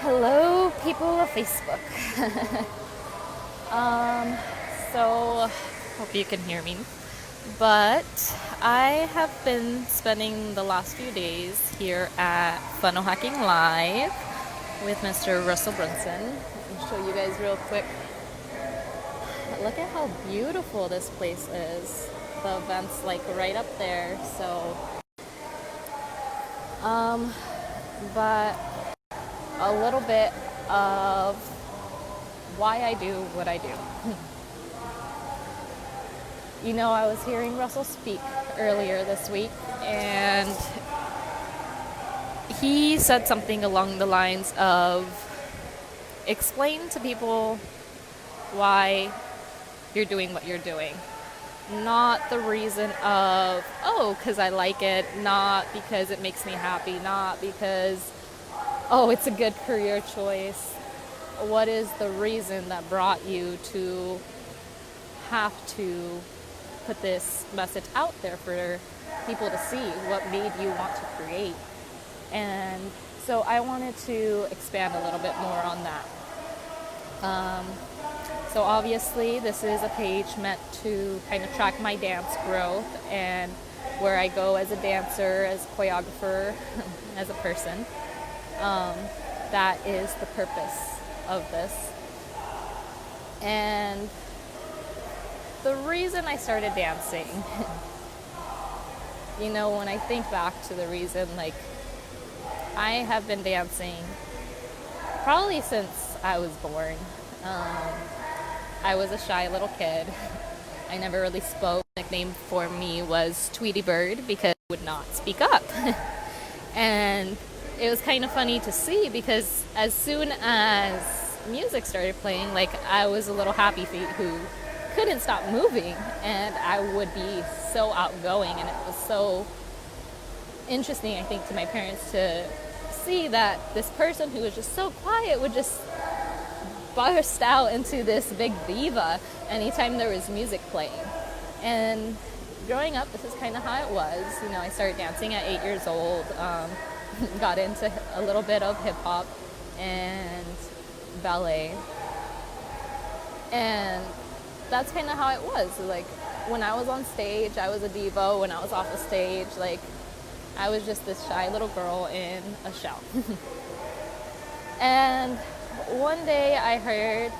Hello, people of Facebook. um, so, hope you can hear me. But I have been spending the last few days here at Funnel Hacking Live with Mr. Russell Brunson. I'll show you guys real quick. Look at how beautiful this place is. The event's like right up there. So, but a little bit of why I do what I do. You know, I was hearing Russell speak earlier this week, and he said something along the lines of explain to people why you're doing what you're doing. Not the reason of, oh, because I like it, not because it makes me happy, not because, oh, it's a good career choice. What is the reason that brought you to have to put this message out there for people to see? What made you want to create? And so I wanted to expand a little bit more on that. So obviously this is a page meant to kind of track my dance growth and where I go as a dancer, as a choreographer, as a person. That is the purpose of this. And the reason I started dancing, you know, when I think back to the reason, like, I have been dancing probably since I was born. I was a shy little kid. I never really spoke. The nickname for me was Tweety Bird because I would not speak up. And it was kind of funny to see because as soon as music started playing, like, I was a little happy feet who couldn't stop moving, and I would be so outgoing, and it was so interesting, I think, to my parents to see that this person who was just so quiet would just burst out into this big diva anytime there was music playing. And growing up, this is kind of how it was. You know, I started dancing at 8 years old, got into a little bit of hip hop and ballet, and that's kind of how it was. Like, when I was on stage, I was a diva. When I was off the stage, like, I was just this shy little girl in a shell. And one day I heard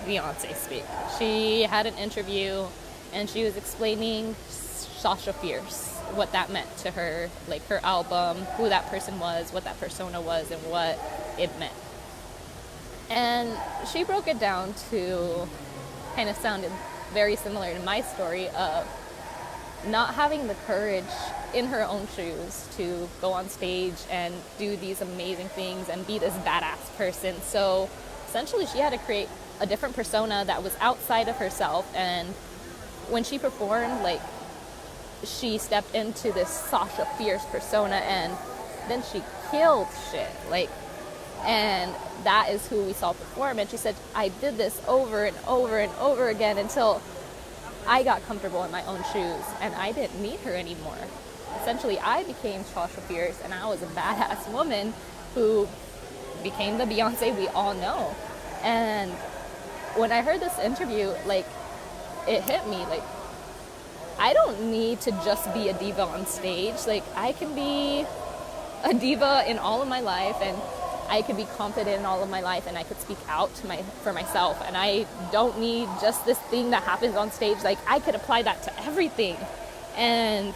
Beyonce speak. She had an interview and she was explaining Sasha Fierce, what that meant to her, like her album, who that person was, what that persona was, and what it meant. And she broke it down to kind of sounded very similar to my story of not having the courage in her own shoes to go on stage and do these amazing things and be this badass person. So essentially she had to create a different persona that was outside of herself, and when she performed, like, she stepped into this Sasha Fierce persona and then she killed shit, like, and that is who we saw perform. And she said, I did this over and over and over again until I got comfortable in my own shoes and I didn't need her anymore. Essentially, I became Sasha Fierce and I was a badass woman who became the Beyonce we all know. And when I heard this interview, like, it hit me, like, I don't need to just be a diva on stage. Like, I can be a diva in all of my life, and I could be confident in all of my life, and I could speak out for myself, and I don't need just this thing that happens on stage. Like, I could apply that to everything. And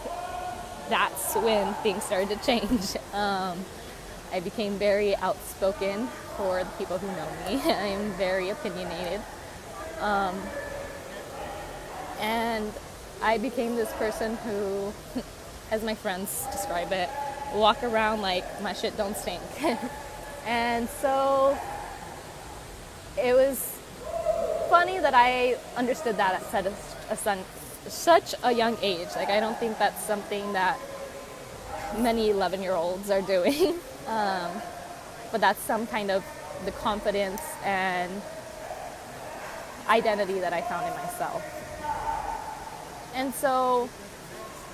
that's when things started to change. I became very outspoken for the people who know me. I am very opinionated. And I became this person who, as my friends describe it, walk around like my shit don't stink. And so it was funny that I understood that at such a young age. Like, I don't think that's something that many 11-year-olds are doing. But that's some kind of the confidence and identity that I found in myself. And so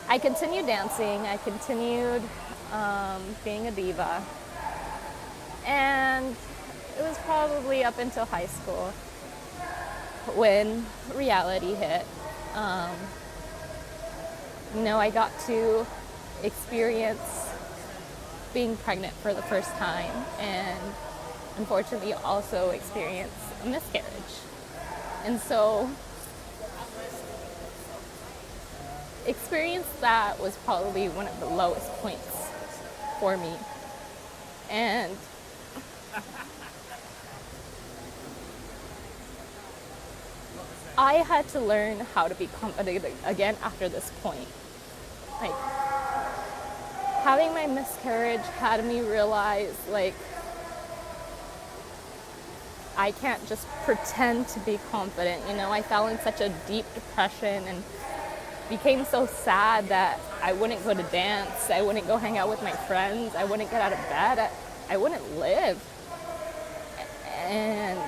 I continued dancing. I continued being a diva. And was probably up until high school when reality hit. I got to experience being pregnant for the first time and unfortunately also experience a miscarriage. And so experience that was probably one of the lowest points for me. And I had to learn how to be confident again after this point. Like, having my miscarriage had me realize, like, I can't just pretend to be confident. I fell in such a deep depression and became so sad that I wouldn't go to dance, I wouldn't go hang out with my friends, I wouldn't get out of bed, I wouldn't live. And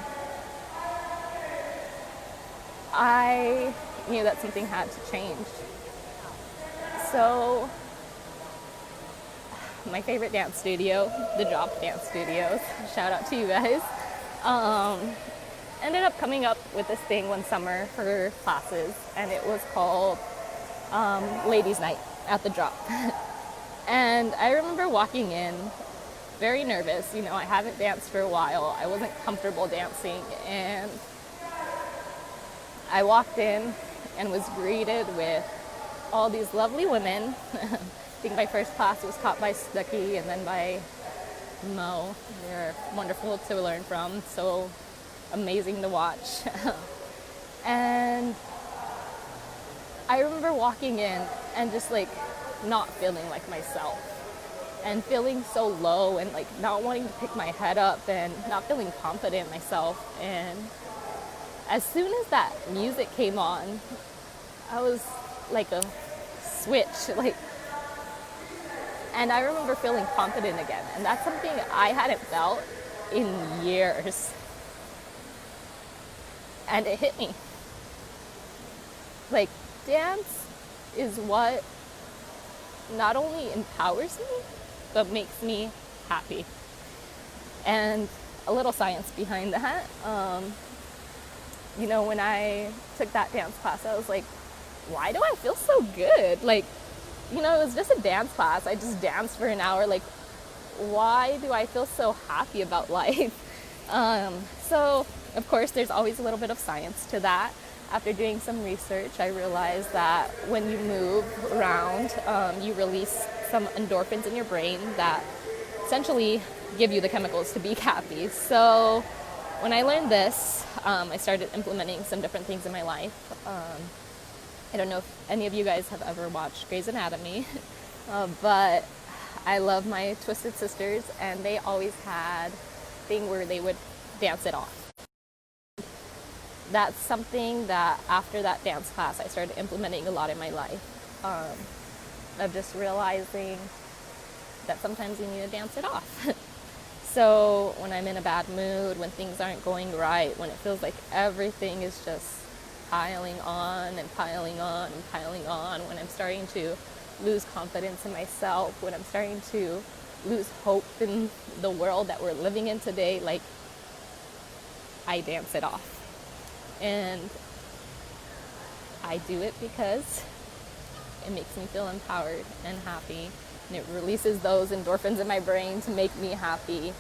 I knew that something had to change. So my favorite dance studio, the Drop Dance Studios, shout out to you guys, ended up coming up with this thing one summer for classes, and it was called Ladies Night at the Drop. And I remember walking in very nervous. I haven't danced for a while. I wasn't comfortable dancing, and I walked in and was greeted with all these lovely women. I think my first class was taught by Stucky and then by Mo. They're wonderful to learn from, so amazing to watch. And I remember walking in and just like not feeling like myself and feeling so low and like not wanting to pick my head up and not feeling confident in myself. And as soon as that music came on, I was like a switch, and I remember feeling confident again. And that's something I hadn't felt in years. And it hit me. Like, dance is what not only empowers me, but makes me happy. And a little science behind that. When I took that dance class, I was like, why do I feel so good? Like, it was just a dance class. I just danced for an hour. Like, why do I feel so happy about life? So, of course, there's always a little bit of science to that. After doing some research, I realized that when you move around, you release some endorphins in your brain that essentially give you the chemicals to be happy. So when I learned this, I started implementing some different things in my life. I don't know if any of you guys have ever watched Grey's Anatomy, but I love my Twisted Sisters, and they always had a thing where they would dance it off. That's something that after that dance class I started implementing a lot in my life, of just realizing that sometimes you need to dance it off. So when I'm in a bad mood, when things aren't going right, when it feels like everything is just piling on and piling on and piling on, when I'm starting to lose confidence in myself, when I'm starting to lose hope in the world that we're living in today, like, I dance it off. And I do it because it makes me feel empowered and happy, and it releases those endorphins in my brain to make me happy.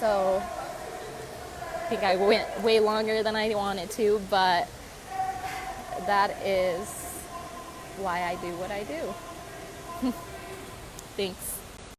So I think I went way longer than I wanted to, but that is why I do what I do. Thanks.